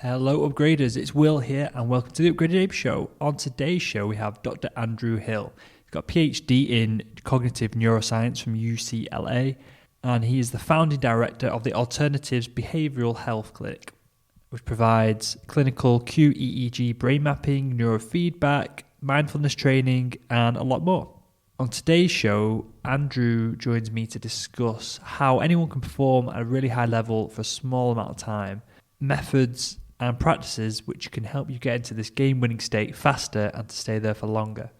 Hello Upgraders, it's Will here and welcome to the Upgraded Ape Show. On today's show we have Dr. Andrew Hill. He's got a Ph.D. in Cognitive Neuroscience from UCLA and he is the founding director of the Alternatives Behavioural Health Clinic, which provides clinical qEEG brain mapping, neurofeedback, mindfulness training and a lot more. On today's show, Andrew joins me to discuss how anyone can perform at a really high level for a small amount of time, methods and practices which can help you get into this game-winning state faster and to stay there for longer,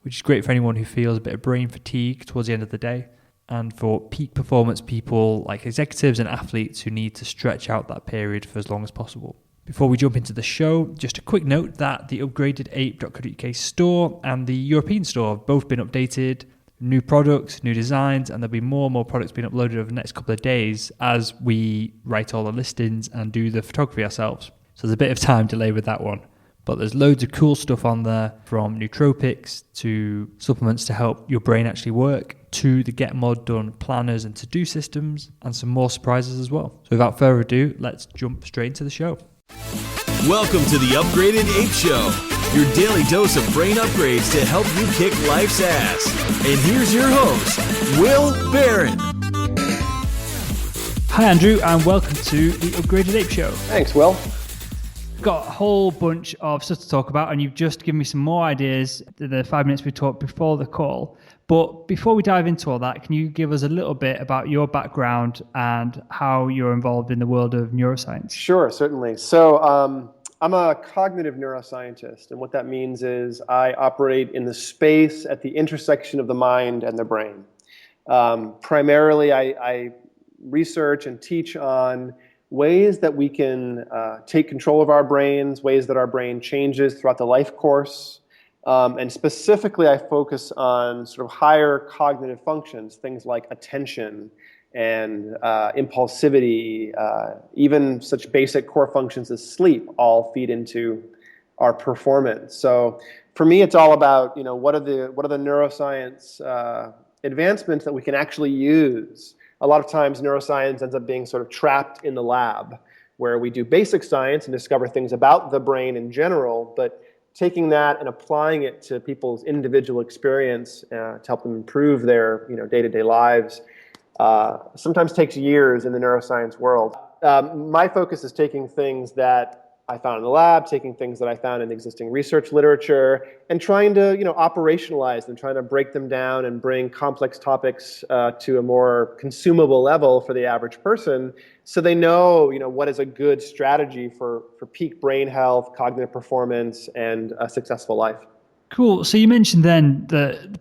which is great for anyone who feels a bit of brain fatigue towards the end of the day, and for peak performance people like executives and athletes who need to stretch out that period for as long as possible. Before we jump into the show, just a quick note that the upgradedape.co.uk store and the European store have both been updated, new products, new designs, and there'll be more and more products being uploaded over the next couple of days as we write all the listings and do the photography ourselves. So there's a bit of time delay with that one. But there's loads of cool stuff on there, from nootropics to supplements to help your brain actually work, to the Get More Done planners and to-do systems, and some more surprises as well. So without further ado, let's jump straight into the show. Welcome to the Upgraded Ape Show, your daily dose of brain upgrades to help you kick life's ass. And here's your host, Will Barron. Hi Andrew, and welcome to the Upgraded Ape Show. Thanks, Will. Got a whole bunch of stuff to talk about, and you've just given me some more ideas in the 5 minutes we talked before the call. But before we dive into all that, can you give us a little bit about your background and how you're involved in the world of neuroscience? Sure, certainly. So I'm a cognitive neuroscientist, and what that means is I operate in the space at the intersection of the mind and the brain. Primarily, I research and teach on ways that we can take control of our brains, ways that our brain changes throughout the life course. And specifically, I focus on sort of higher cognitive functions, things like attention and impulsivity, even such basic core functions as sleep all feed into our performance. So for me, it's all about, what are the neuroscience advancements that we can actually use. A lot of times neuroscience ends up being sort of trapped in the lab, where we do basic science and discover things about the brain in general, but taking that and applying it to people's individual experience to help them improve their day-to-day lives sometimes takes years in the neuroscience world. My focus is taking things that I found in the lab, taking things that I found in existing research literature, and trying to operationalize them, trying to break them down and bring complex topics to a more consumable level for the average person, so they know what is a good strategy for peak brain health, cognitive performance, and a successful life. Cool. So you mentioned then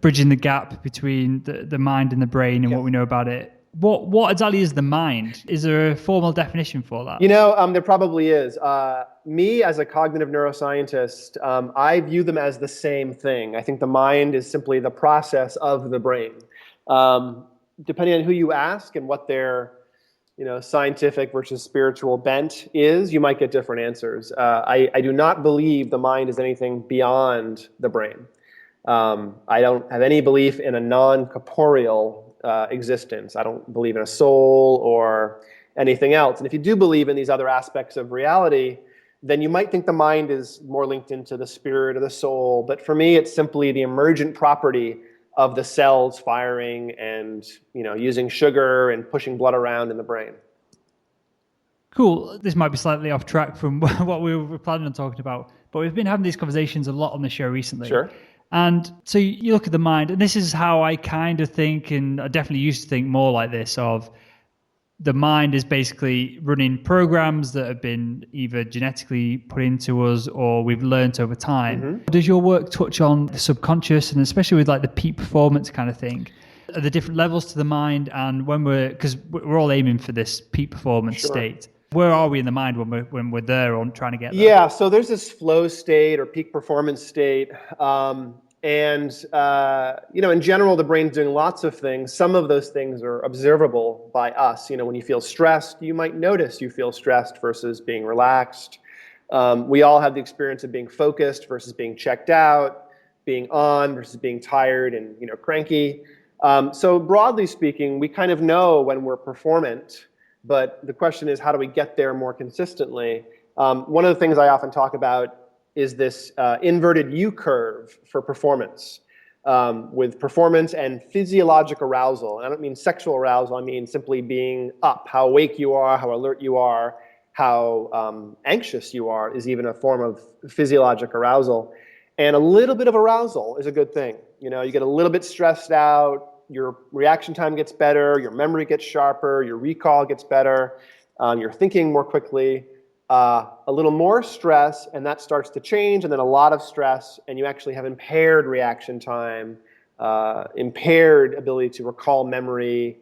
bridging the gap between the mind and the brain and what we know about it. What exactly is the mind? Is there a formal definition for that? There probably is. Me, as a cognitive neuroscientist, I view them as the same thing. I think the mind is simply the process of the brain. Depending on who you ask and what their scientific versus spiritual bent is, you might get different answers. I do not believe the mind is anything beyond the brain. I don't have any belief in a non-corporeal existence. I don't believe in a soul or anything else. And if you do believe in these other aspects of reality, then you might think the mind is more linked into the spirit or the soul. But for me, it's simply the emergent property of the cells firing and using sugar and pushing blood around in the brain. Cool. This might be slightly off track from what we were planning on talking about, but we've been having these conversations a lot on the show recently. Sure. And so you look at the mind, and this is how I kind of think, and I definitely used to think more like this, of the mind is basically running programs that have been either genetically put into us or we've learned over time. Mm-hmm. Does your work touch on the subconscious, and especially with like the peak performance kind of thing? Are there different levels to the mind? And because we're all aiming for this peak performance state. Where are we in the mind when we're there or trying to get there? Yeah, so there's this flow state or peak performance state. In general, the brain's doing lots of things. Some of those things are observable by us. When you feel stressed, you might notice you feel stressed versus being relaxed. We all have the experience of being focused versus being checked out, being on versus being tired and cranky. So broadly speaking, we kind of know when we're performant, but the question is, how do we get there more consistently? One of the things I often talk about is this inverted U curve for performance, with performance and physiologic arousal. And I don't mean sexual arousal, I mean simply being up, how awake you are, how alert you are, how anxious you are is even a form of physiologic arousal. And a little bit of arousal is a good thing. You know, you get a little bit stressed out, your reaction time gets better, your memory gets sharper, your recall gets better, you're thinking more quickly. A little more stress, and that starts to change, and then a lot of stress, and you actually have impaired reaction time, impaired ability to recall memory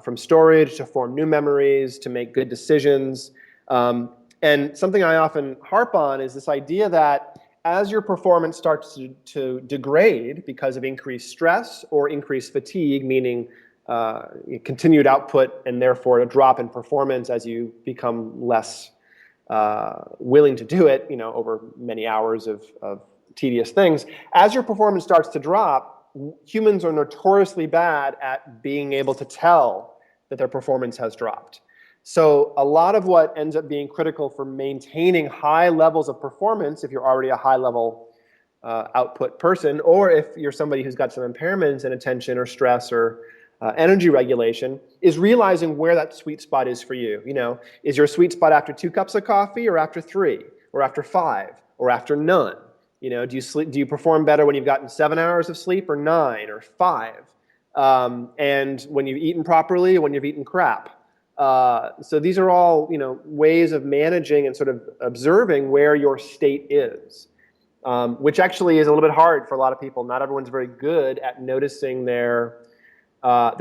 from storage, to form new memories, to make good decisions. And something I often harp on is this idea that as your performance starts to degrade because of increased stress or increased fatigue, meaning continued output and therefore a drop in performance as you become less willing to do it, you know, over many hours of tedious things. As your performance starts to drop, humans are notoriously bad at being able to tell that their performance has dropped. So a lot of what ends up being critical for maintaining high levels of performance, if you're already a high level output person, or if you're somebody who's got some impairments in attention or stress or energy regulation, is realizing where that sweet spot is for you. You know, is your sweet spot after 2 cups of coffee, or after 3, or after 5, or after none? You know, do you perform better when you've gotten 7 hours of sleep, or 9, or 5? And when you've eaten properly, or when you've eaten crap? So these are all, you know, ways of managing and sort of observing where your state is, which actually is a little bit hard for a lot of people. Not everyone's very good at noticing their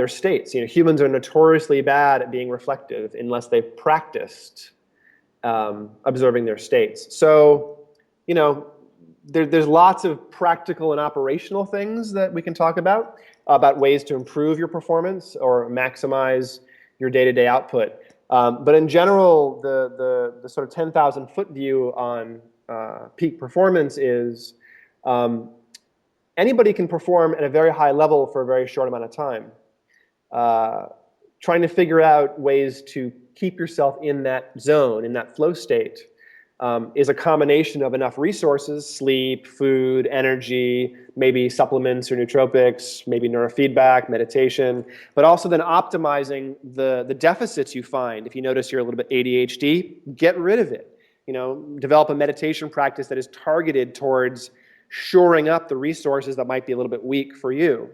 states. You know, humans are notoriously bad at being reflective unless they've practiced observing their states. So, you know, there's lots of practical and operational things that we can talk about ways to improve your performance or maximize your day-to-day output. But in general, the sort of 10,000-foot view on peak performance is anybody can perform at a very high level for a very short amount of time. Trying to figure out ways to keep yourself in that zone, in that flow state, is a combination of enough resources: sleep, food, energy, maybe supplements or nootropics, maybe neurofeedback, meditation, but also then optimizing the deficits you find. If you notice you're a little bit ADHD, get rid of it. You know, develop a meditation practice that is targeted towards shoring up the resources that might be a little bit weak for you.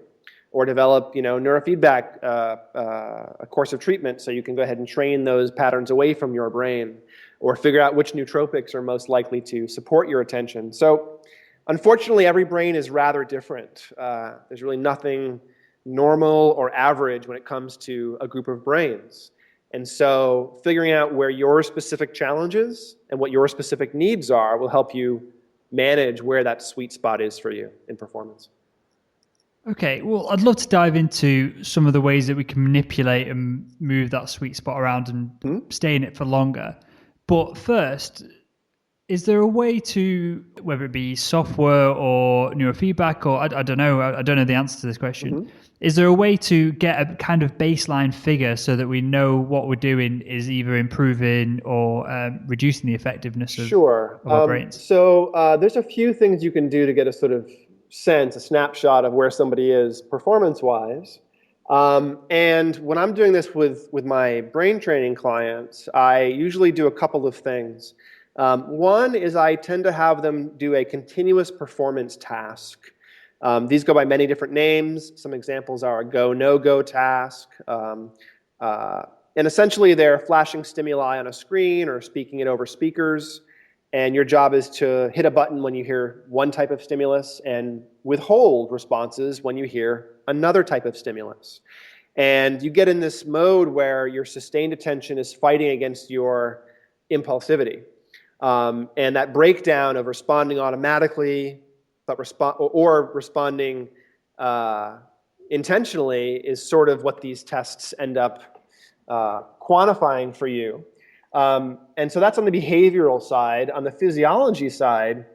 Or develop, you know, neurofeedback, a course of treatment so you can go ahead and train those patterns away from your brain. Or figure out which nootropics are most likely to support your attention. So unfortunately, every brain is rather different. There's really nothing normal or average when it comes to a group of brains. And so figuring out where your specific challenges and what your specific needs are will help you manage where that sweet spot is for you in performance. Okay, well, I'd love to dive into some of the ways that we can manipulate and move that sweet spot around and stay in it for longer. But first, is there a way to, whether it be software or neurofeedback, or I don't know, I don't know the answer to this question. Is there a way to get a kind of baseline figure so that we know what we're doing is either improving or reducing the effectiveness of our brains? So there's a few things you can do to get a sort of sense, a snapshot of where somebody is performance-wise. And when I'm doing this with my brain training clients, I usually do a couple of things. One is I tend to have them do a continuous performance task. These go by many different names. Some examples are a go, no-go task. And essentially they're flashing stimuli on a screen or speaking it over speakers. And your job is to hit a button when you hear one type of stimulus and withhold responses when you hear another type of stimulus. And you get in this mode where your sustained attention is fighting against your impulsivity. And that breakdown of responding automatically but responding intentionally is sort of what these tests end up quantifying for you. And so that's on the behavioral side. On the physiology side,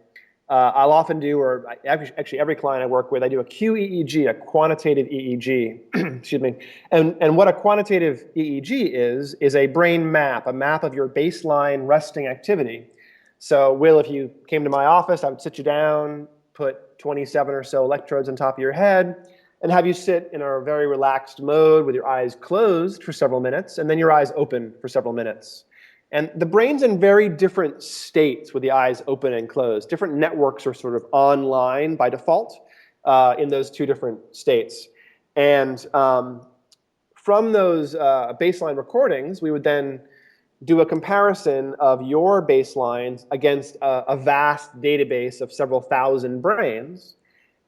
I'll often do, actually every client I work with, I do a qEEG, a quantitative EEG, excuse me. And what a quantitative EEG is a brain map, a map of your baseline resting activity. So Will, if you came to my office, I would sit you down, put 27 or so electrodes on top of your head, and have you sit in a very relaxed mode with your eyes closed for several minutes, and then your eyes open for several minutes. And the brain's in very different states with the eyes open and closed. Different networks are sort of online by default in those two different states. And from those baseline recordings, we would then do a comparison of your baselines against a vast database of several thousand brains.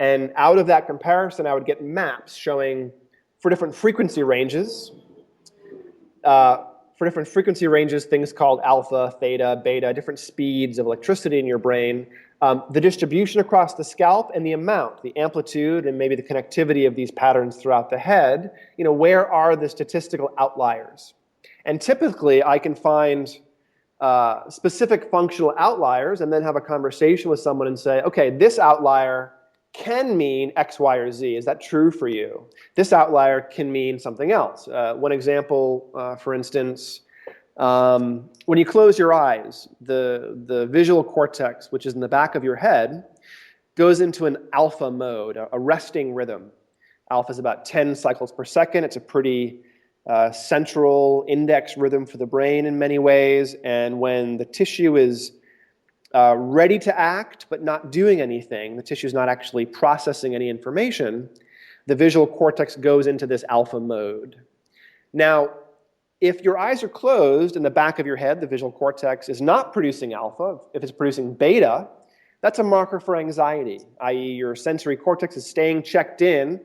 And out of that comparison, I would get maps showing, for different frequency ranges, things called alpha, theta, beta, different speeds of electricity in your brain, the distribution across the scalp and the amount, the amplitude, and maybe the connectivity of these patterns throughout the head. Where are the statistical outliers? And typically, I can find specific functional outliers and then have a conversation with someone and say, okay, this outlier can mean X, Y, or Z. Is that true for you? This outlier can mean something else. One example, for instance, when you close your eyes, the visual cortex, which is in the back of your head, goes into an alpha mode, a resting rhythm. Alpha is about 10 cycles per second. It's a pretty central index rhythm for the brain in many ways. And when the tissue is ready to act, but not doing anything, the tissue is not actually processing any information, the visual cortex goes into this alpha mode. Now, if your eyes are closed in the back of your head, the visual cortex is not producing alpha. If it's producing beta, that's a marker for anxiety, i.e. your sensory cortex is staying checked in,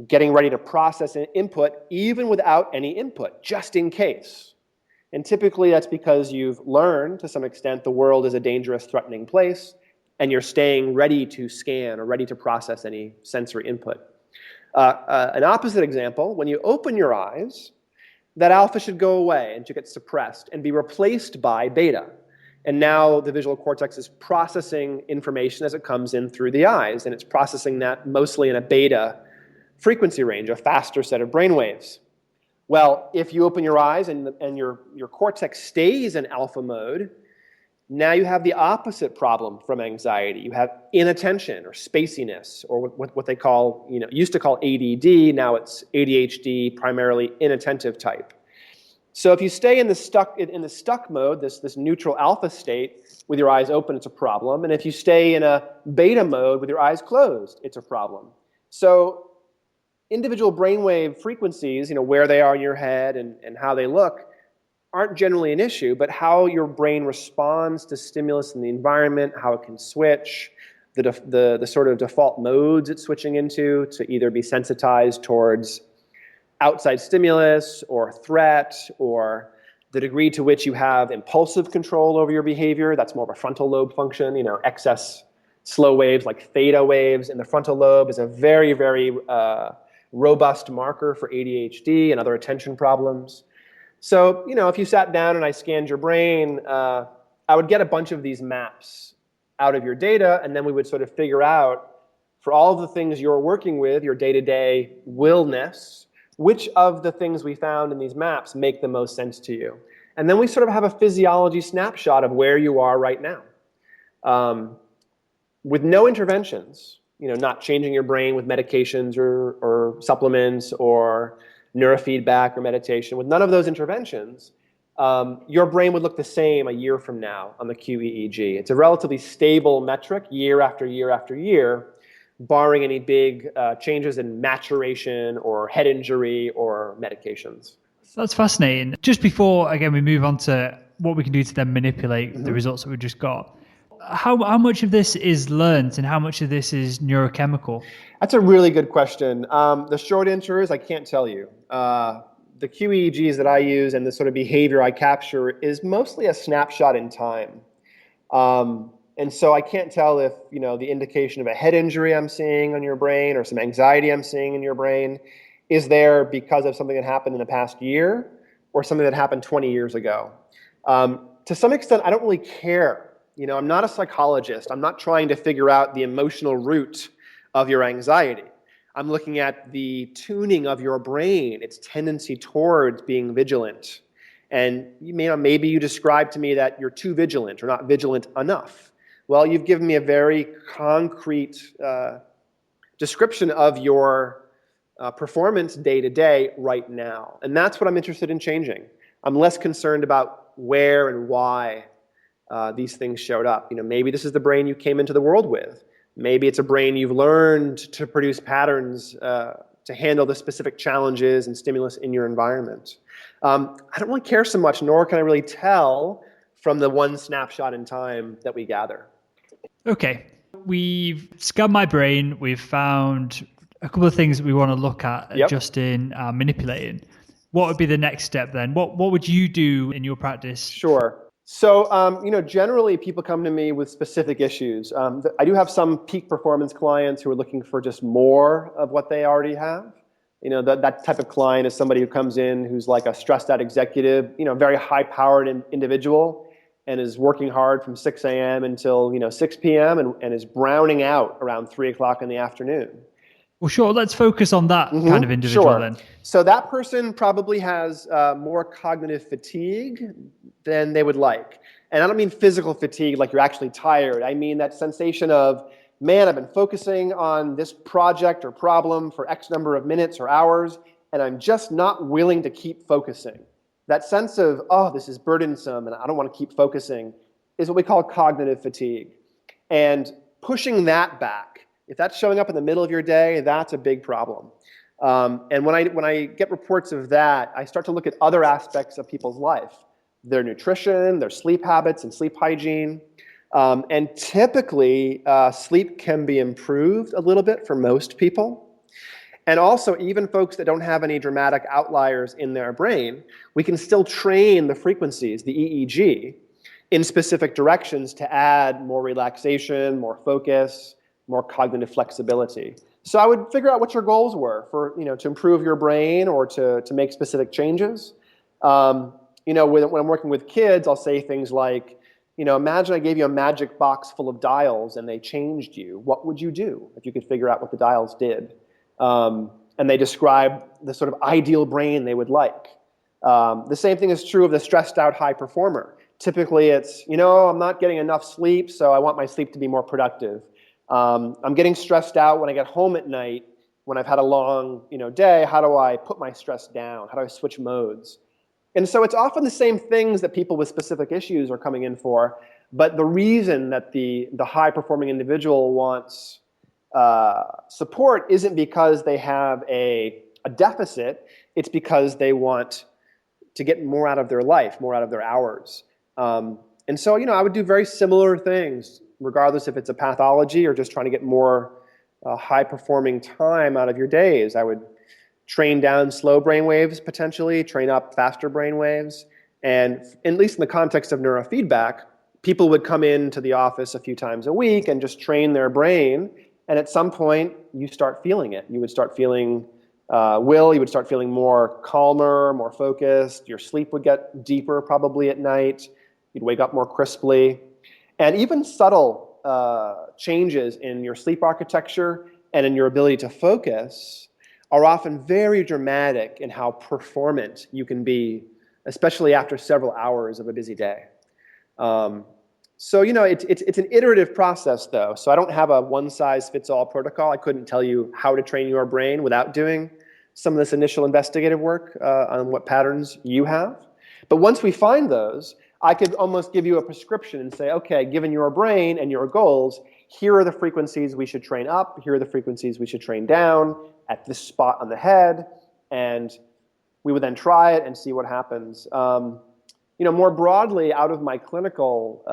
getting ready to process an input even without any input, just in case. And typically that's because you've learned to some extent the world is a dangerous, threatening place, and you're staying ready to scan or ready to process any sensory input. An opposite example, when you open your eyes, that alpha should go away and should get suppressed and be replaced by beta. And now the visual cortex is processing information as it comes in through the eyes, and it's processing that mostly in a beta frequency range, a faster set of brain waves. Well, if you open your eyes and your cortex stays in alpha mode, now you have the opposite problem from anxiety. You have inattention or spaciness, or what they call, used to call ADD, now it's ADHD, primarily inattentive type. So if you stay in the stuck mode, this neutral alpha state with your eyes open, it's a problem. And if you stay in a beta mode with your eyes closed, it's a problem. So individual brainwave frequencies, where they are in your head and how they look, aren't generally an issue, but how your brain responds to stimulus in the environment, how it can switch, the sort of default modes it's switching into to either be sensitized towards outside stimulus or threat, or the degree to which you have impulsive control over your behavior. That's more of a frontal lobe function. Excess slow waves like theta waves in the frontal lobe is a very, very robust marker for ADHD and other attention problems. So, if you sat down and I scanned your brain, I would get a bunch of these maps out of your data, and then we would sort of figure out, for all of the things you're working with, your day-to-day willness, which of the things we found in these maps make the most sense to you. And then we sort of have a physiology snapshot of where you are right now. With no interventions, not changing your brain with medications or supplements or neurofeedback or meditation, with none of those interventions, your brain would look the same a year from now on the qEEG. It's a relatively stable metric year after year after year, barring any big changes in maturation or head injury or medications. That's fascinating. Just before, again, we move on to what we can do to then manipulate the results that we just got, how much of this is learned and how much of this is neurochemical? That's a really good question. The short answer is I can't tell you. The qEEGs that I use and the sort of behavior I capture is mostly a snapshot in time. And so I can't tell if, the indication of a head injury I'm seeing on your brain or some anxiety I'm seeing in your brain is there because of something that happened in the past year or something that happened 20 years ago. To some extent, I don't really care I'm not a psychologist. I'm not trying to figure out the emotional root of your anxiety. I'm looking at the tuning of your brain, its tendency towards being vigilant. And maybe you describe to me that you're too vigilant or not vigilant enough. Well, you've given me a very concrete description of your performance day to day right now. And that's what I'm interested in changing. I'm less concerned about where and why these things showed up. Maybe this is the brain you came into the world with. Maybe it's a brain you've learned to produce patterns to handle the specific challenges and stimulus in your environment. I don't really care so much, nor can I really tell from the one snapshot in time that we gather. Okay, we've scanned my brain. We've found a couple of things that we want to look at, adjusting, manipulating. What would be the next step then? What would you do in your practice? Sure. So, generally people come to me with specific issues. I do have some peak performance clients who are looking for just more of what they already have. That type of client is somebody who comes in who's like a stressed out executive, very high powered individual, and is working hard from 6 a.m. until 6 p.m. and is browning out around 3 o'clock in the afternoon. Well, sure. Let's focus on that kind of individual then. So that person probably has more cognitive fatigue than they would like. And I don't mean physical fatigue like you're actually tired. I mean that sensation of, man, I've been focusing on this project or problem for X number of minutes or hours, and I'm just not willing to keep focusing. That sense of, oh, this is burdensome and I don't want to keep focusing is what we call cognitive fatigue. And pushing that back, if that's showing up in the middle of your day, that's a big problem. And when I get reports of that, I start to look at other aspects of people's life, their nutrition, their sleep habits and sleep hygiene. And typically, sleep can be improved a little bit for most people. And also, even folks that don't have any dramatic outliers in their brain, we can still train the frequencies, the EEG, in specific directions to add more relaxation, more focus, more cognitive flexibility. So I would figure out what your goals were for, to improve your brain or to make specific changes. When I'm working with kids, I'll say things like, imagine I gave you a magic box full of dials and they changed you. What would you do if you could figure out what the dials did? And they describe the sort of ideal brain they would like. The same thing is true of the stressed out high performer. Typically it's, I'm not getting enough sleep, so I want my sleep to be more productive. I'm getting stressed out when I get home at night, when I've had a long, day. How do I put my stress down? How do I switch modes? And so it's often the same things that people with specific issues are coming in for, but the reason that the high-performing individual wants support isn't because they have a deficit, it's because they want to get more out of their life, more out of their hours. And so, I would do very similar things, regardless if it's a pathology or just trying to get more high-performing time out of your days. I would train down slow brain waves, potentially, train up faster brain waves. And at least in the context of neurofeedback, people would come into the office a few times a week and just train their brain. And at some point, you start feeling it. You would start feeling you would start feeling more calmer, more focused. Your sleep would get deeper probably at night. You'd wake up more crisply. And even subtle changes in your sleep architecture and in your ability to focus are often very dramatic in how performant you can be, especially after several hours of a busy day. So it's an iterative process, though. So I don't have a one-size-fits-all protocol. I couldn't tell you how to train your brain without doing some of this initial investigative work on what patterns you have. But once we find those, I could almost give you a prescription and say, okay, given your brain and your goals, here are the frequencies we should train up, here are the frequencies we should train down at this spot on the head, and we would then try it and see what happens. More broadly, out of my clinical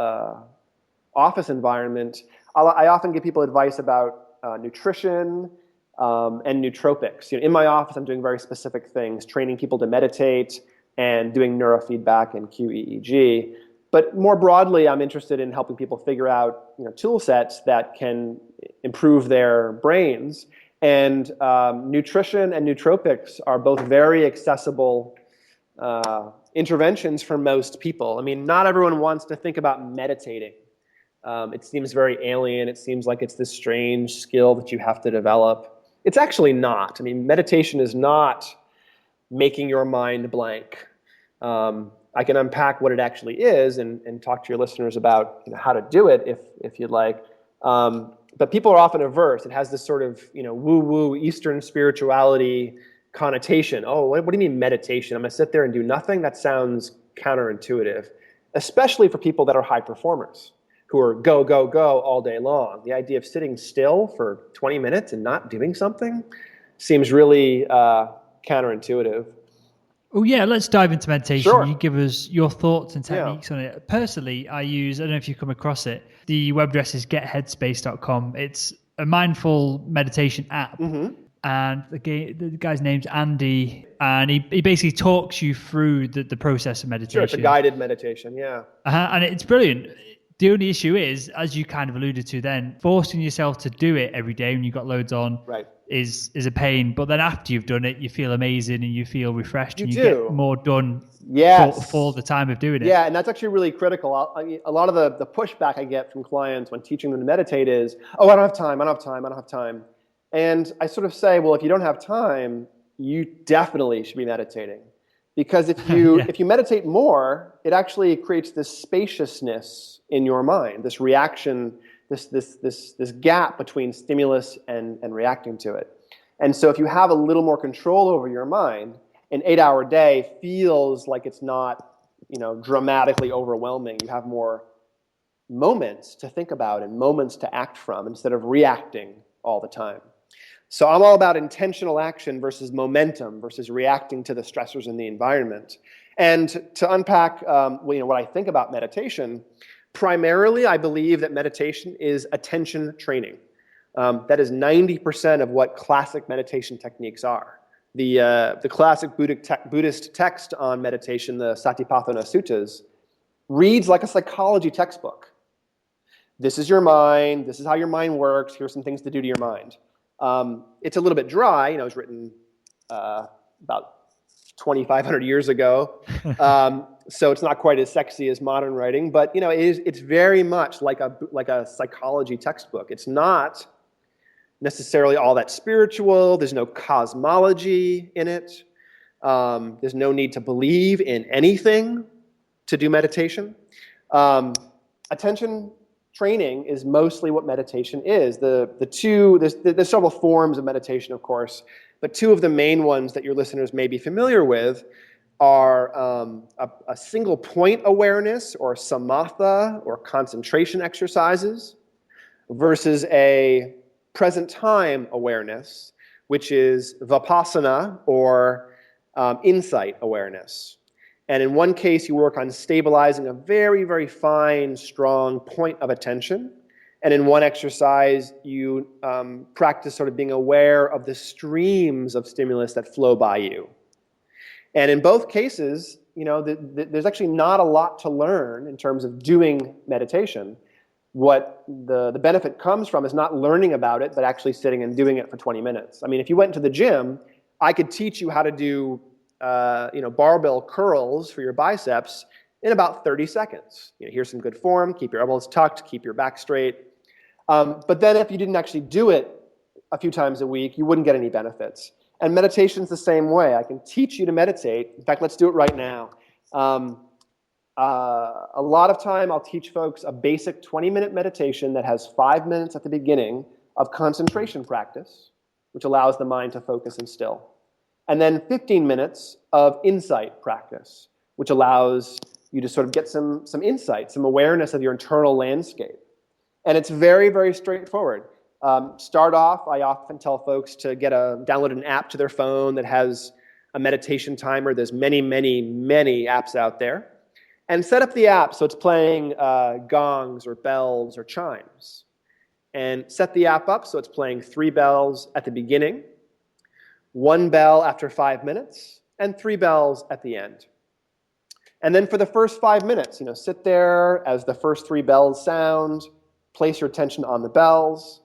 office environment, I often give people advice about nutrition and nootropics. In my office, I'm doing very specific things, training people to meditate and doing neurofeedback and qEEG. But more broadly, I'm interested in helping people figure out tool sets that can improve their brains. And nutrition and nootropics are both very accessible interventions for most people. I mean, not everyone wants to think about meditating. It seems very alien. It seems like it's this strange skill that you have to develop. It's actually not. I mean, meditation is not making your mind blank. I can unpack what it actually is and talk to your listeners about how to do it if you'd like. But people are often averse. It has this sort of woo-woo Eastern spirituality connotation. Oh, what do you mean meditation? I'm going to sit there and do nothing? That sounds counterintuitive, especially for people that are high performers who are go, go, go all day long. The idea of sitting still for 20 minutes and not doing something seems really counterintuitive. Oh yeah, let's dive into meditation. Sure. You give us your thoughts and techniques on it. Personally, I don't know if you've come across it. The web address is getheadspace.com. It's a mindful meditation app. Mm-hmm. And the guy's name's Andy, and he basically talks you through the process of meditation. Sure, it's a guided meditation, yeah. And it's brilliant. The only issue is, as you kind of alluded to then, forcing yourself to do it every day when you've got loads on is a pain. But then after you've done it, you feel amazing and you feel refreshed and you get more done for the time of doing it. Yeah, and that's actually really critical. A lot of the pushback I get from clients when teaching them to meditate is, I don't have time. And I sort of say, well, if you don't have time, you definitely should be meditating. Because if you meditate more, it actually creates this spaciousness in your mind, this reaction, this gap between stimulus and reacting to it. And so if you have a little more control over your mind, an 8-hour day feels like it's not, dramatically overwhelming. You have more moments to think about and moments to act from instead of reacting all the time. So I'm all about intentional action versus momentum versus reacting to the stressors in the environment. And to unpack what I think about meditation, primarily I believe that meditation is attention training. That is 90% of what classic meditation techniques are. The classic Buddhist text on meditation, the Satipatthana Suttas, reads like a psychology textbook. This is your mind. This is how your mind works. Here's some things to do to your mind. It's a little bit dry. It was written about 2,500 years ago, so it's not quite as sexy as modern writing. But it's very much like a psychology textbook. It's not necessarily all that spiritual. There's no cosmology in it. There's no need to believe in anything to do meditation. Attention training is mostly what meditation is. There's several forms of meditation, of course, but two of the main ones that your listeners may be familiar with are a single point awareness or samatha or concentration exercises versus a present time awareness, which is vipassana or insight awareness. And in one case, you work on stabilizing a very, very fine, strong point of attention. And in one exercise, you practice sort of being aware of the streams of stimulus that flow by you. And in both cases, there's actually not a lot to learn in terms of doing meditation. What the benefit comes from is not learning about it, but actually sitting and doing it for 20 minutes. I mean, if you went to the gym, I could teach you how to do barbell curls for your biceps in about 30 seconds. Here's some good form, keep your elbows tucked, keep your back straight. But then if you didn't actually do it a few times a week, you wouldn't get any benefits. And meditation's the same way. I can teach you to meditate. In fact, let's do it right now. A lot of time I'll teach folks a basic 20-minute meditation that has 5 minutes at the beginning of concentration practice, which allows the mind to focus and still. And then 15 minutes of insight practice, which allows you to sort of get some insight, some awareness of your internal landscape. And it's very, very straightforward. Start off, I often tell folks to download an app to their phone that has a meditation timer. There's many, many, many apps out there. And set up the app so it's playing gongs or bells or chimes. And set the app up so it's playing 3 bells at the beginning, 1 bell after 5 minutes, and 3 bells at the end. And then for the first 5 minutes, sit there as the first 3 bells sound, place your attention on the bells.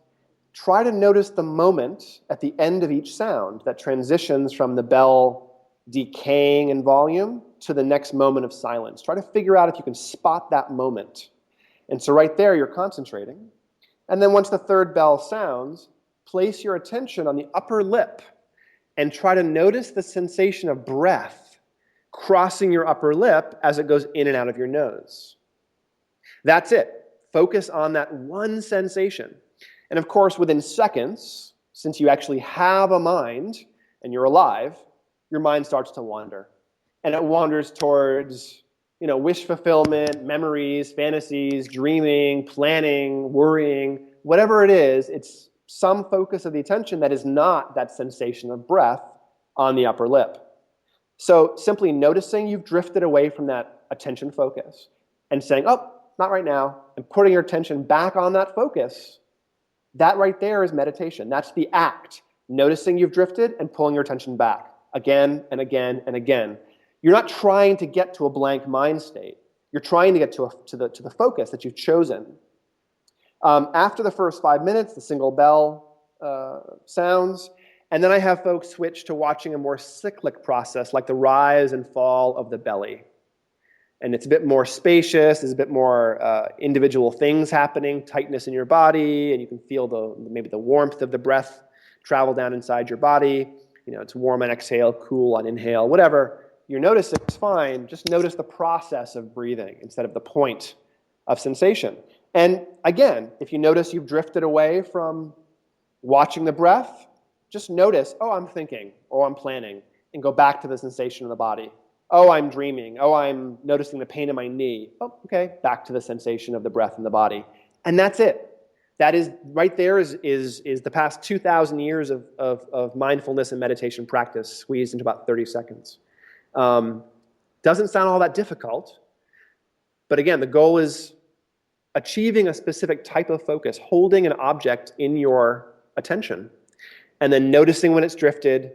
Try to notice the moment at the end of each sound that transitions from the bell decaying in volume to the next moment of silence. Try to figure out if you can spot that moment. And so right there, you're concentrating. And then once the third bell sounds, place your attention on the upper lip and try to notice the sensation of breath crossing your upper lip as it goes in and out of your nose. That's it. Focus on that one sensation. And of course, within seconds, since you actually have a mind and you're alive, your mind starts to wander. And it wanders towards, wish fulfillment, memories, fantasies, dreaming, planning, worrying, whatever it is, it's some focus of the attention that is not that sensation of breath on the upper lip. So simply noticing you've drifted away from that attention focus and saying, oh, not right now, and putting your attention back on that focus, that right there is meditation. That's the act. Noticing you've drifted and pulling your attention back again and again and again. You're not trying to get to a blank mind state. You're trying to get to the focus that you've chosen. After the first 5 minutes, the single bell sounds, and then I have folks switch to watching a more cyclic process, like the rise and fall of the belly. And it's a bit more spacious, there's a bit more individual things happening, tightness in your body, and you can feel maybe the warmth of the breath travel down inside your body. It's warm on exhale, cool on inhale, whatever. You notice it's fine, just notice the process of breathing instead of the point of sensation. And again, if you notice you've drifted away from watching the breath, just notice, oh, I'm thinking, or I'm planning, and go back to the sensation of the body. Oh, I'm dreaming. Oh, I'm noticing the pain in my knee. Oh, okay, back to the sensation of the breath in the body. And that's it. That is, right there is the past 2,000 years of mindfulness and meditation practice squeezed into about 30 seconds. Doesn't sound all that difficult, but again, the goal is achieving a specific type of focus, holding an object in your attention, and then noticing when it's drifted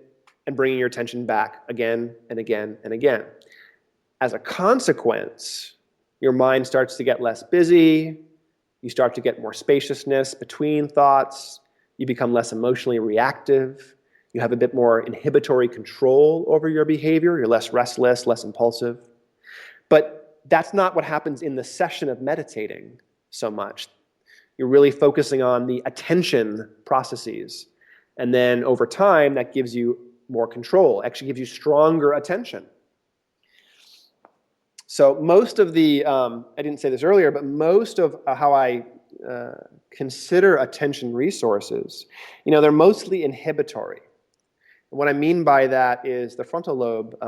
and bringing your attention back again and again and again. As a consequence, your mind starts to get less busy, you start to get more spaciousness between thoughts, you become less emotionally reactive, you have a bit more inhibitory control over your behavior, you're less restless, less impulsive. But that's not what happens in the session of meditating so much. You're really focusing on the attention processes. And then over time, that gives you more control, actually gives you stronger attention. So most of the, I didn't say this earlier, but most of how I consider attention resources, they're mostly inhibitory. And what I mean by that is the frontal lobe,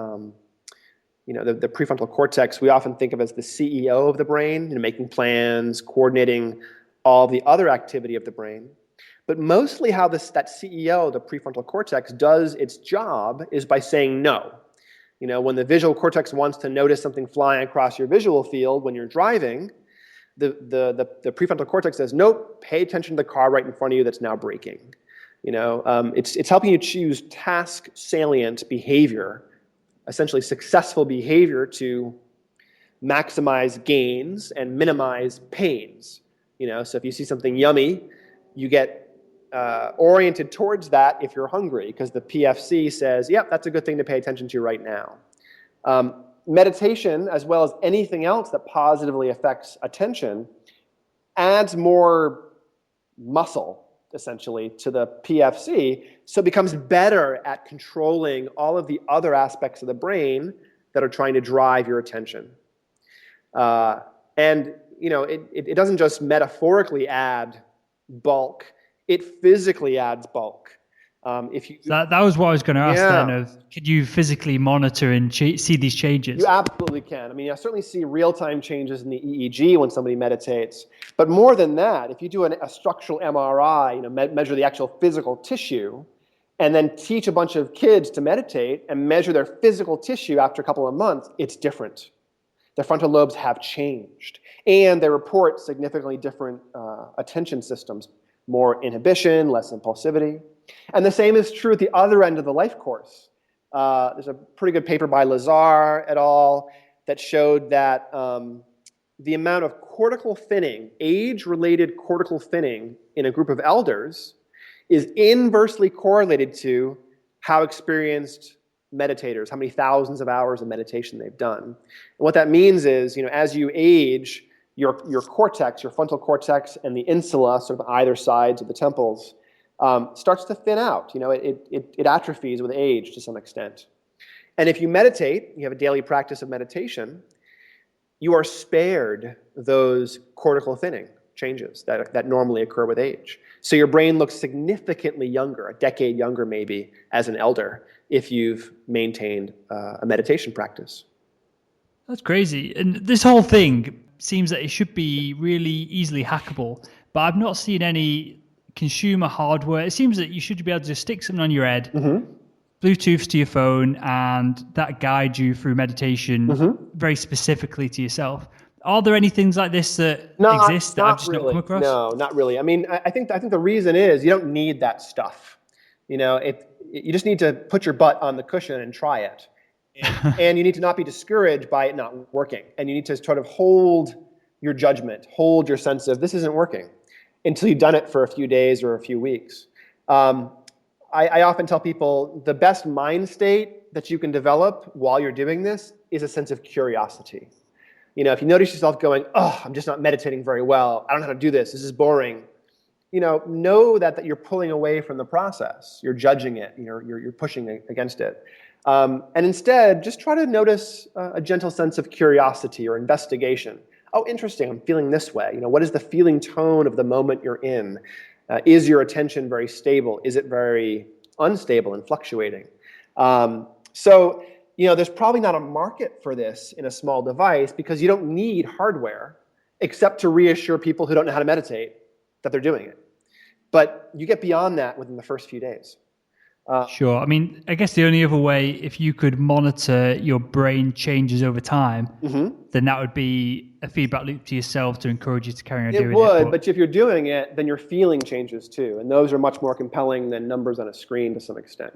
the prefrontal cortex, we often think of as the CEO of the brain, making plans, coordinating all the other activity of the brain. But mostly how that CEO, the prefrontal cortex, does its job is by saying no. When the visual cortex wants to notice something flying across your visual field when you're driving, the prefrontal cortex says, nope, pay attention to the car right in front of you that's now braking. It's helping you choose task salient behavior, essentially successful behavior to maximize gains and minimize pains. So if you see something yummy, you get oriented towards that if you're hungry, because the PFC says, yep, that's a good thing to pay attention to right now. Meditation, as well as anything else that positively affects attention, adds more muscle, essentially, to the PFC, so it becomes better at controlling all of the other aspects of the brain that are trying to drive your attention. It doesn't just metaphorically add bulk, it physically adds bulk. That was what I was going to ask then. Could you physically monitor and see these changes? You absolutely can. I certainly see real-time changes in the EEG when somebody meditates. But more than that, if you do a structural MRI, measure the actual physical tissue, and then teach a bunch of kids to meditate and measure their physical tissue after a couple of months, it's different. Their frontal lobes have changed. And they report significantly different attention systems. More inhibition, less impulsivity. And the same is true at the other end of the life course. There's a pretty good paper by Lazar et al. That showed that the amount of cortical thinning, age-related cortical thinning in a group of elders is inversely correlated to how experienced meditators, how many thousands of hours of meditation they've done. And what that means is, as you age, your cortex, your frontal cortex, and the insula, sort of either sides of the temples, starts to thin out. It atrophies with age to some extent. And if you meditate, you have a daily practice of meditation, you are spared those cortical thinning changes that normally occur with age. So your brain looks significantly younger, a decade younger maybe, as an elder, if you've maintained a meditation practice. That's crazy. And this whole thing seems that it should be really easily hackable, but I've not seen any consumer hardware. It seems that you should be able to just stick something on your head, Bluetooth to your phone, and that guides you through meditation very specifically to yourself. Are there any things like this that exist that I've just not come across? No, not really. I mean, I think the reason is you don't need that stuff. You just need to put your butt on the cushion and try it. And you need to not be discouraged by it not working. And you need to sort of hold your judgment, hold your sense of this isn't working until you've done it for a few days or a few weeks. I often tell people the best mind state that you can develop while you're doing this is a sense of curiosity. If you notice yourself going, oh, I'm just not meditating very well. I don't know how to do this. This is boring. Know that you're pulling away from the process. You're judging it. You're pushing against it. And instead, just try to notice a gentle sense of curiosity or investigation. Oh, interesting. I'm feeling this way. What is the feeling tone of the moment you're in? Is your attention very stable? Is it very unstable and fluctuating? So there's probably not a market for this in a small device because you don't need hardware except to reassure people who don't know how to meditate that they're doing it. But you get beyond that within the first few days. Sure. I mean, I guess the only other way, if you could monitor your brain changes over time, then that would be a feedback loop to yourself to encourage you to carry on doing it. It would, but if you're doing it, then your feeling changes too. And those are much more compelling than numbers on a screen to some extent.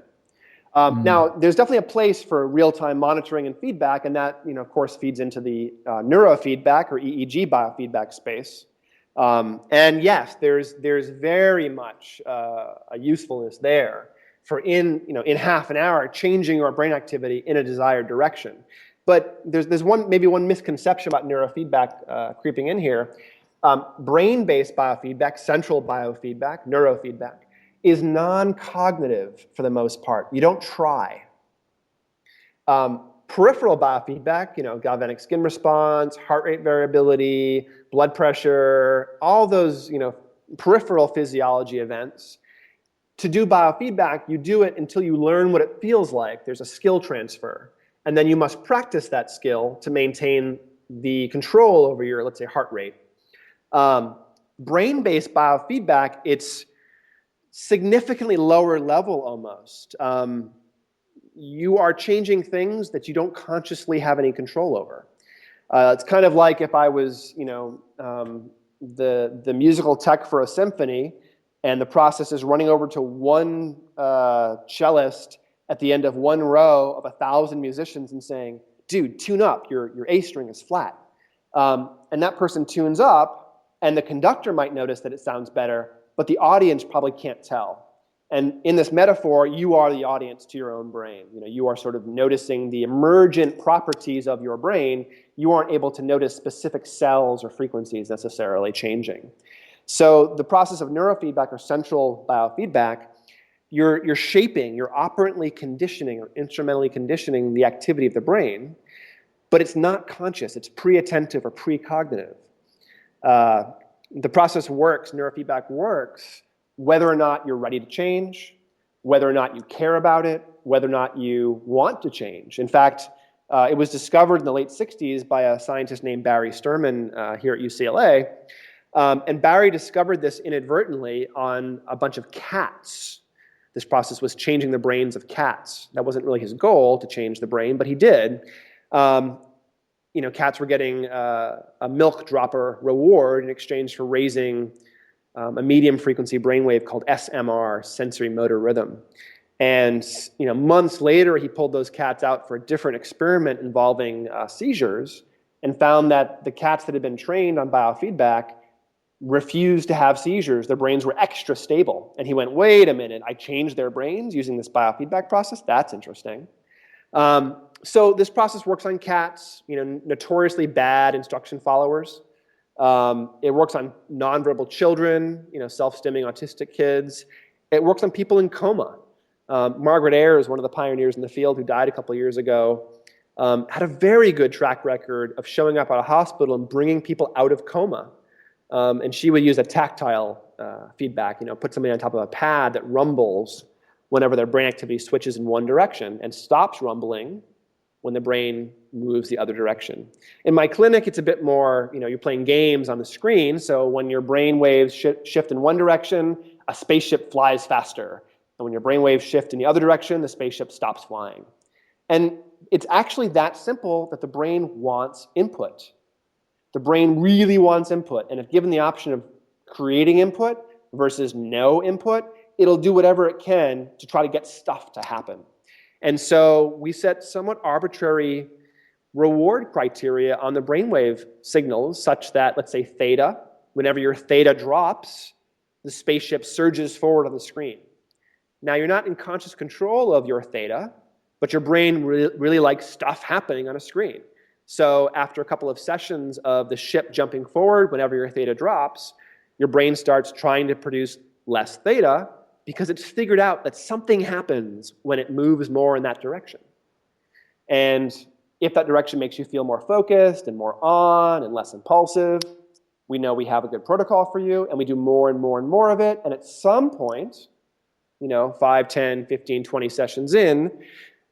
Now, there's definitely a place for real-time monitoring and feedback, and that, of course, feeds into the neurofeedback or EEG biofeedback space. And yes, there's very much a usefulness there for in half an hour changing your brain activity in a desired direction. But there's maybe one misconception about neurofeedback creeping in here. Brain-based biofeedback, central biofeedback, neurofeedback, is non-cognitive for the most part. You don't try. Peripheral biofeedback, galvanic skin response, heart rate variability, blood pressure, all those peripheral physiology events. To do biofeedback, you do it until you learn what it feels like. There's a skill transfer. And then you must practice that skill to maintain the control over your, let's say, heart rate. Brain-based biofeedback, it's significantly lower level almost. You are changing things that you don't consciously have any control over. It's kind of like if I was, the musical tech for a symphony, and the process is running over to one cellist at the end of one row of 1,000 musicians and saying, dude, tune up, your A string is flat. And that person tunes up, and the conductor might notice that it sounds better, but the audience probably can't tell. And in this metaphor, you are the audience to your own brain. You are sort of noticing the emergent properties of your brain. You aren't able to notice specific cells or frequencies necessarily changing. So the process of neurofeedback or central biofeedback, you're shaping, you're operantly conditioning or instrumentally conditioning the activity of the brain, but it's not conscious. It's pre-attentive or precognitive. The process works, neurofeedback works, whether or not you're ready to change, whether or not you care about it, whether or not you want to change. In fact, it was discovered in the late 60s by a scientist named Barry Sterman here at UCLA. And Barry discovered this inadvertently on a bunch of cats. This process was changing the brains of cats. That wasn't really his goal, to change the brain, but he did. Cats were getting a milk dropper reward in exchange for raising a medium frequency brainwave called SMR, sensory motor rhythm. And months later, he pulled those cats out for a different experiment involving seizures and found that the cats that had been trained on biofeedback refused to have seizures. Their brains were extra stable. And he went, wait a minute, I changed their brains using this biofeedback process? That's interesting. So this process works on cats, notoriously bad instruction followers. It works on nonverbal children, self-stimming autistic kids. It works on people in coma. Margaret Ayers, one of the pioneers in the field who died a couple of years ago, had a very good track record of showing up at a hospital and bringing people out of coma. And she would use a tactile feedback, put somebody on top of a pad that rumbles whenever their brain activity switches in one direction and stops rumbling when the brain moves the other direction. In my clinic, it's a bit more, you're playing games on the screen, so when your brain waves shift in one direction, a spaceship flies faster. And when your brain waves shift in the other direction, the spaceship stops flying. And it's actually that simple that the brain wants input. The brain really wants input, and if given the option of creating input versus no input, it'll do whatever it can to try to get stuff to happen. And so we set somewhat arbitrary reward criteria on the brainwave signals such that, let's say theta, whenever your theta drops, the spaceship surges forward on the screen. Now you're not in conscious control of your theta, but your brain really likes stuff happening on a screen. So after a couple of sessions of the ship jumping forward, whenever your theta drops, your brain starts trying to produce less theta because it's figured out that something happens when it moves more in that direction. And if that direction makes you feel more focused and more on and less impulsive, we know we have a good protocol for you, and we do more and more and more of it. And at some point, 5, 10, 15, 20 sessions in,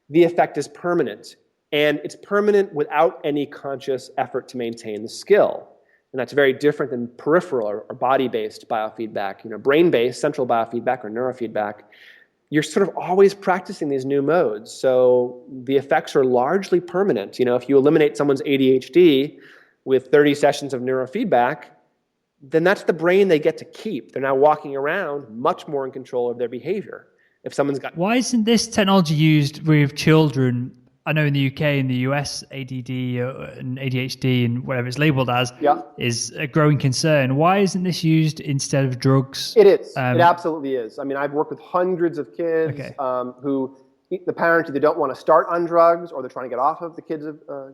the effect is permanent. And it's permanent without any conscious effort to maintain the skill. And that's very different than peripheral or body-based biofeedback. Brain-based, central biofeedback or neurofeedback, you're sort of always practicing these new modes. So the effects are largely permanent. If you eliminate someone's ADHD with 30 sessions of neurofeedback, then that's the brain they get to keep. They're now walking around much more in control of their behavior. If someone's got... Why isn't this technology used with children? I know in the UK and the US, ADD and ADHD and whatever it's labeled as is a growing concern. Why isn't this used instead of drugs? It is. It absolutely is. I mean, I've worked with hundreds of kids who the parents either don't want to start on drugs or they're trying to get off of get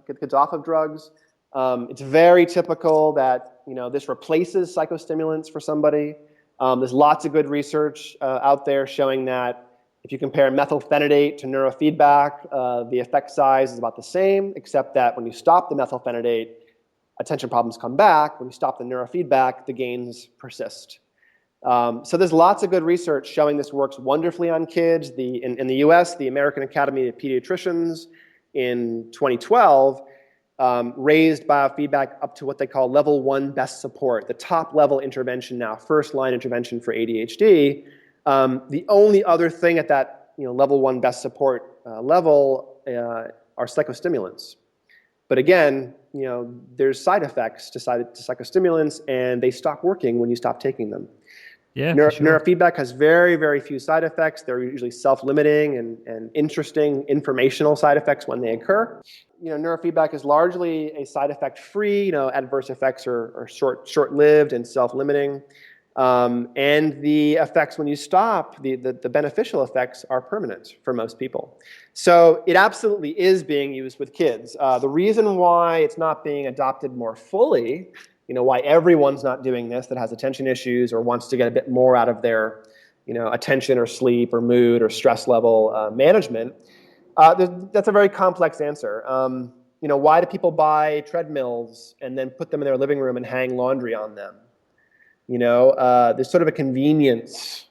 the kids off of drugs. It's very typical that this replaces psychostimulants for somebody. There's lots of good research out there showing that if you compare methylphenidate to neurofeedback, the effect size is about the same, except that when you stop the methylphenidate, attention problems come back. When you stop the neurofeedback, the gains persist. So there's lots of good research showing this works wonderfully on kids. In the US, the American Academy of Pediatricians in 2012 raised biofeedback up to what they call level 1 best support, the top level intervention now, first line intervention for ADHD. The only other thing at that level 1 best support level are psychostimulants. But again, there's side effects to psychostimulants, and they stop working when you stop taking them. Yeah, Neurofeedback has very, very few side effects. They're usually self-limiting and interesting informational side effects when they occur. Neurofeedback is largely a side effect free. Adverse effects are short-lived and self-limiting. And the effects when you stop, the beneficial effects are permanent for most people. So it absolutely is being used with kids. The reason why it's not being adopted more fully, why everyone's not doing this that has attention issues or wants to get a bit more out of their attention or sleep or mood or stress level management, that's a very complex answer. Why do people buy treadmills and then put them in their living room and hang laundry on them? There's sort of a convenience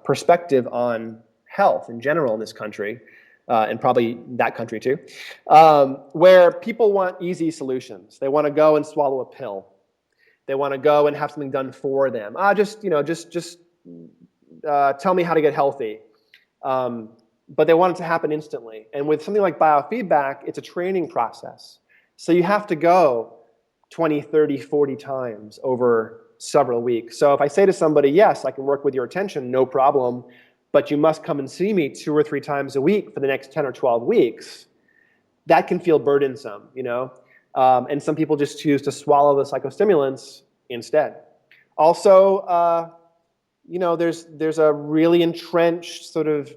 perspective on health in general in this country, and probably that country too, where people want easy solutions. They want to go and swallow a pill. They want to go and have something done for them. Just tell me how to get healthy. But they want it to happen instantly. And with something like biofeedback, it's a training process. So you have to go 20, 30, 40 times over several weeks. So if I say to somebody, yes, I can work with your attention, no problem, but you must come and see me 2 or 3 times a week for the next 10 or 12 weeks, that can feel burdensome, and some people just choose to swallow the psychostimulants instead. Also, there's a really entrenched sort of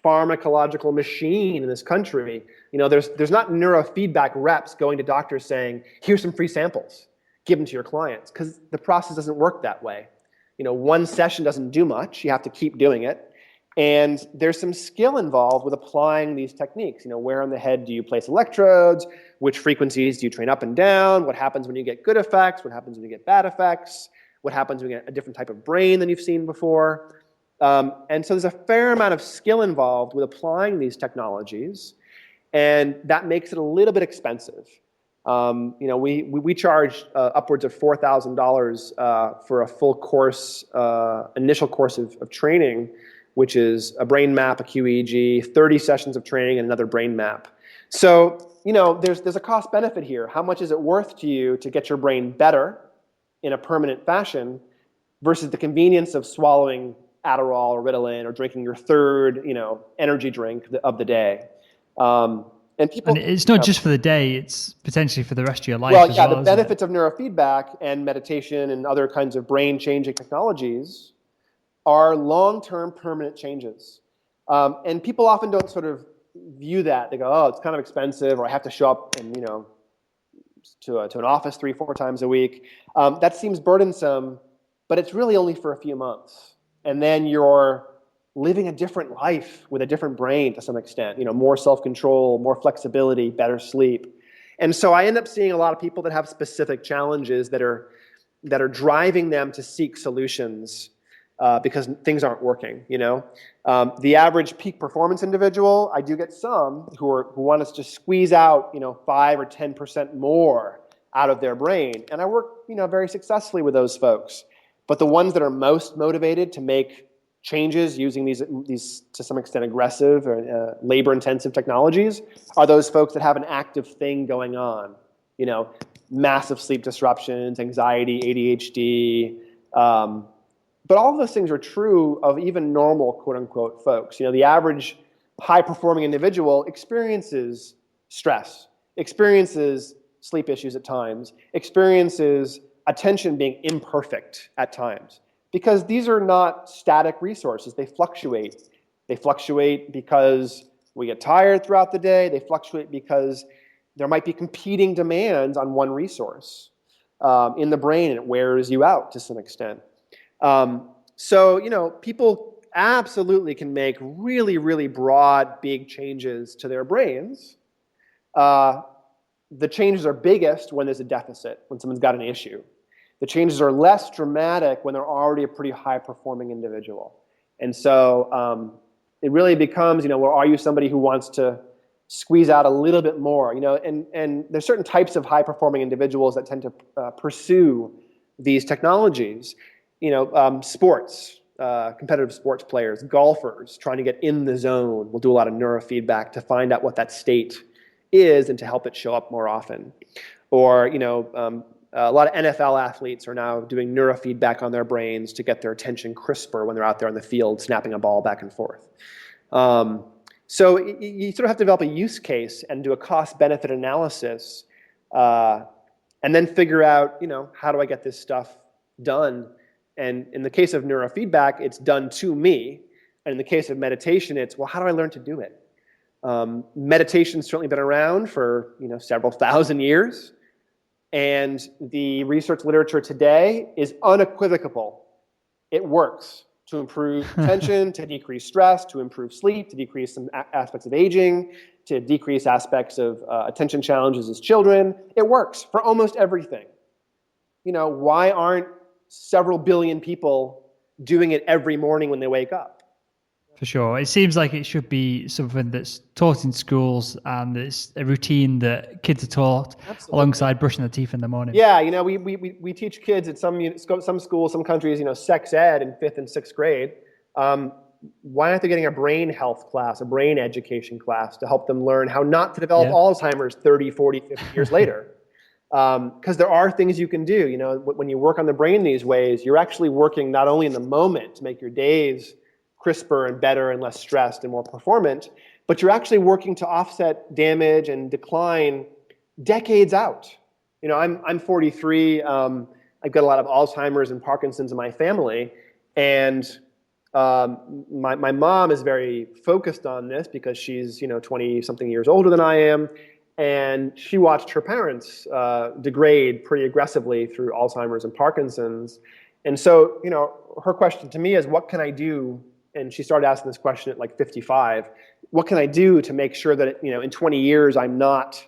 pharmacological machine in this country. There's not neurofeedback reps going to doctors saying, here's some free samples. give them to your clients, because the process doesn't work that way. One session doesn't do much. You have to keep doing it. And there's some skill involved with applying these techniques. Where on the head do you place electrodes? Which frequencies do you train up and down? What happens when you get good effects? What happens when you get bad effects? What happens when you get a different type of brain than you've seen before? And so there's a fair amount of skill involved with applying these technologies, and that makes it a little bit expensive. We charge upwards of $4,000 for a full course, initial course of training, which is a brain map, a qEEG, 30 sessions of training, and another brain map. So, there's a cost benefit here. How much is it worth to you to get your brain better in a permanent fashion versus the convenience of swallowing Adderall or Ritalin or drinking your third, energy drink of the day? And it's not just for the day, it's potentially for the rest of your life. Well, as well, the benefits of neurofeedback and meditation and other kinds of brain-changing technologies are long-term permanent changes. And people often don't sort of view that. They go, oh, it's kind of expensive, or I have to show up and, to an office 3-4 times a week. That seems burdensome, but it's really only for a few months. And then you're living a different life with a different brain to some extent, more self-control, more flexibility, better sleep. And so I end up seeing a lot of people that have specific challenges that are driving them to seek solutions because things aren't working, The average peak performance individual, I do get some who want us to just squeeze out, 5 or 10% more out of their brain. And I work, very successfully with those folks. But the ones that are most motivated to make changes using these to some extent aggressive or labor-intensive technologies are those folks that have an active thing going on, massive sleep disruptions, anxiety, ADHD. But all of those things are true of even normal, quote-unquote, folks. The average high-performing individual experiences stress, experiences sleep issues at times, experiences attention being imperfect at times. Because these are not static resources. They fluctuate. They fluctuate because we get tired throughout the day. They fluctuate because there might be competing demands on one resource in the brain, and it wears you out to some extent. So, people absolutely can make really, really broad, big changes to their brains. The changes are biggest when there's a deficit, when someone's got an issue. The changes are less dramatic when they're already a pretty high-performing individual. And so it really becomes, well, are you somebody who wants to squeeze out a little bit more? And there's certain types of high-performing individuals that tend to pursue these technologies. Sports, competitive sports players, golfers trying to get in the zone will do a lot of neurofeedback to find out what that state is and to help it show up more often. Or, a lot of NFL athletes are now doing neurofeedback on their brains to get their attention crisper when they're out there on the field snapping a ball back and forth. So you sort of have to develop a use case and do a cost-benefit analysis and then figure out, how do I get this stuff done? And in the case of neurofeedback, it's done to me. And in the case of meditation, it's, well, how do I learn to do it? Meditation's certainly been around for, several thousand years. And the research literature today is unequivocal. It works to improve attention, to decrease stress, to improve sleep, to decrease some aspects of aging, to decrease aspects of attention challenges as children. It works for almost everything. Why aren't several billion people doing it every morning when they wake up? For sure. It seems like it should be something that's taught in schools, and it's a routine that kids are taught alongside brushing their teeth in the morning. Yeah, we teach kids at some schools, some countries, sex ed in 5th and 6th grade. Why aren't they getting a brain health class, a brain education class to help them learn how not to develop Alzheimer's 30, 40, 50 years later? Because there are things you can do. When you work on the brain these ways, you're actually working not only in the moment to make your days crisper and better and less stressed and more performant, but you're actually working to offset damage and decline decades out. I'm 43. I've got a lot of Alzheimer's and Parkinson's in my family, and my mom is very focused on this because she's 20-something years older than I am, And she watched her parents degrade pretty aggressively through Alzheimer's and Parkinson's. And so, her question to me is, what can I do? And she started asking this question at like 55. What can I do to make sure that, in 20 years, I'm not,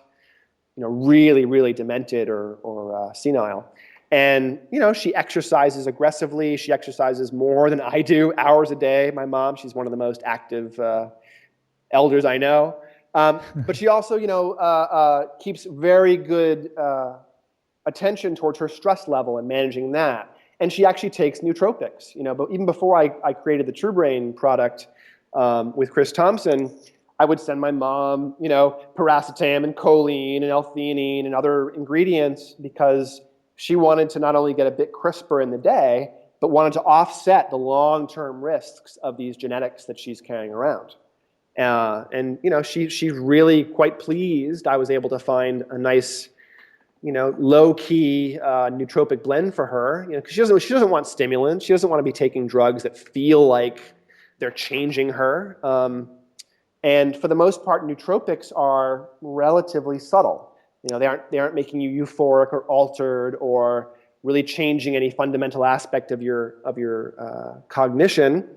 really, really demented or senile? And, she exercises aggressively. She exercises more than I do, hours a day. My mom, she's one of the most active elders I know. But she also, keeps very good attention towards her stress level and managing that. And she actually takes nootropics, but even before I created the True Brain product with Chris Thompson, I would send my mom, paracetam and choline and L-theanine and other ingredients because she wanted to not only get a bit crisper in the day, but wanted to offset the long-term risks of these genetics that she's carrying around. And she's really quite pleased. I was able to find a nice, low-key nootropic blend for her. Because she doesn't want stimulants. She doesn't want to be taking drugs that feel like they're changing her. And for the most part, nootropics are relatively subtle. They aren't making you euphoric or altered or really changing any fundamental aspect of your cognition.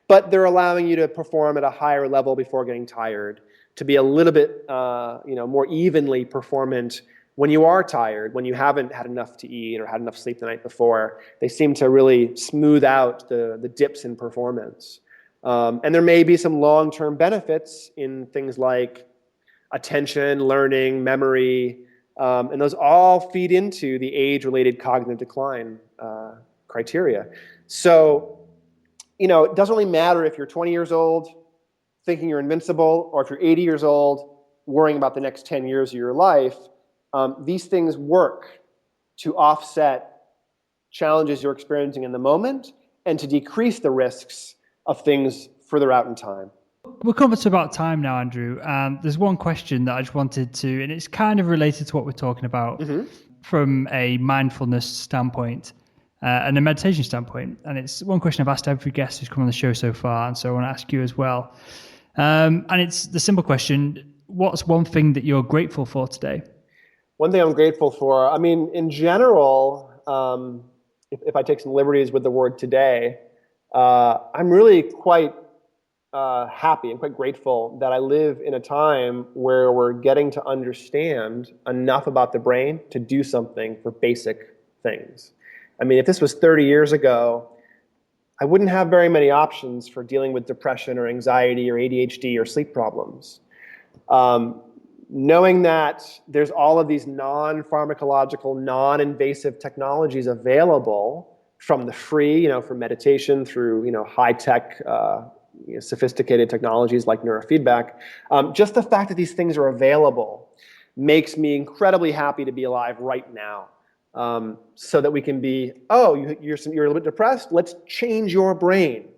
But they're allowing you to perform at a higher level before getting tired, to be a little bit, more evenly performant when you are tired, when you haven't had enough to eat or had enough sleep the night before. They seem to really smooth out the dips in performance. And there may be some long-term benefits in things like attention, learning, memory, and those all feed into the age-related cognitive decline criteria. So, it doesn't really matter if you're 20 years old thinking you're invincible or if you're 80 years old worrying about the next 10 years of your life. These things work to offset challenges you're experiencing in the moment and to decrease the risks of things further out in time. We're coming to about time now, Andrew. There's one question that I just wanted to, and it's kind of related to what we're talking about from a mindfulness standpoint. And a meditation standpoint. And it's one question I've asked every guest who's come on the show so far, and so I want to ask you as well. And it's the simple question, what's one thing that you're grateful for today? One thing I'm grateful for, in general, if I take some liberties with the word today, I'm really quite happy and quite grateful that I live in a time where we're getting to understand enough about the brain to do something for basic things. If this was 30 years ago, I wouldn't have very many options for dealing with depression or anxiety or ADHD or sleep problems. Knowing that there's all of these non-pharmacological, non-invasive technologies available, from the free, for meditation through, high-tech, sophisticated technologies like neurofeedback. Just the fact that these things are available makes me incredibly happy to be alive right now. So that we can be, you're a little bit depressed, let's change your brain.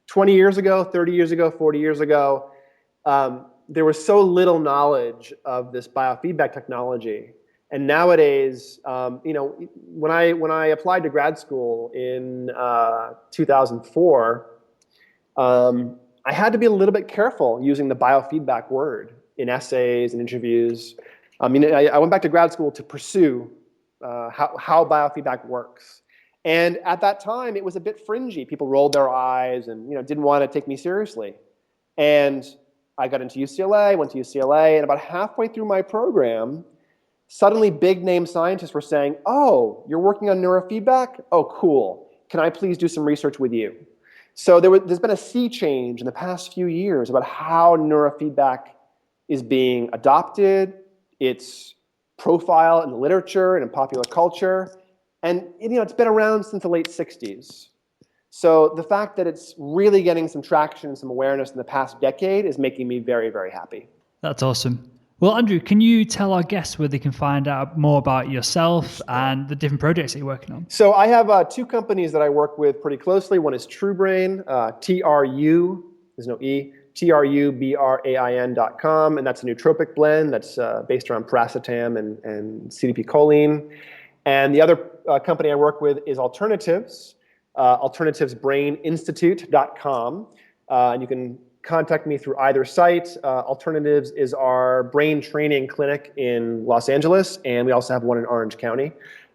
20 years ago, 30 years ago, 40 years ago, there was so little knowledge of this biofeedback technology. And nowadays, when I applied to grad school in 2004, I had to be a little bit careful using the biofeedback word in essays and interviews. I went back to grad school to pursue how biofeedback works. And at that time, it was a bit fringy. People rolled their eyes and didn't want to take me seriously. And I got into UCLA, went to UCLA, and about halfway through my program, suddenly big-name scientists were saying, oh, you're working on neurofeedback? Oh, cool. Can I please do some research with you? So there's been a sea change in the past few years about how neurofeedback is being adopted. It's profile in the literature and in popular culture. And it's been around since the late 60s. So the fact that it's really getting some traction and some awareness in the past decade is making me very, very happy. That's awesome. Well, Andrew, can you tell our guests where they can find out more about yourself and the different projects that you're working on? So I have two companies that I work with pretty closely. One is True Brain, TRU, there's no E, TRUBRAIN.com, and that's a nootropic blend that's based around paracetam and CDP choline. And the other company I work with is Alternatives, alternativesbraininstitute.com. And you can contact me through either site. Alternatives is our brain training clinic in Los Angeles, and we also have one in Orange County,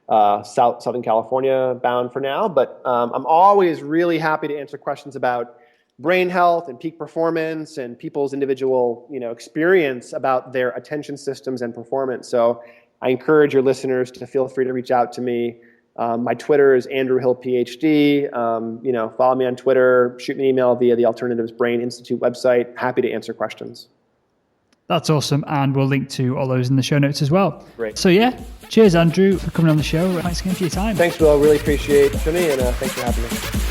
Southern California bound for now. But I'm always really happy to answer questions about brain health and peak performance and people's individual, experience about their attention systems and performance. So I encourage your listeners to feel free to reach out to me. My Twitter is Andrew Hill, Ph.D. Follow me on Twitter, shoot me an email via the Alternatives Brain Institute website. Happy to answer questions. That's awesome. And we'll link to all those in the show notes as well. Great. So cheers, Andrew, for coming on the show. Thanks again for your time. Thanks, Will. Really appreciate it, Jimmy, and thanks for having me.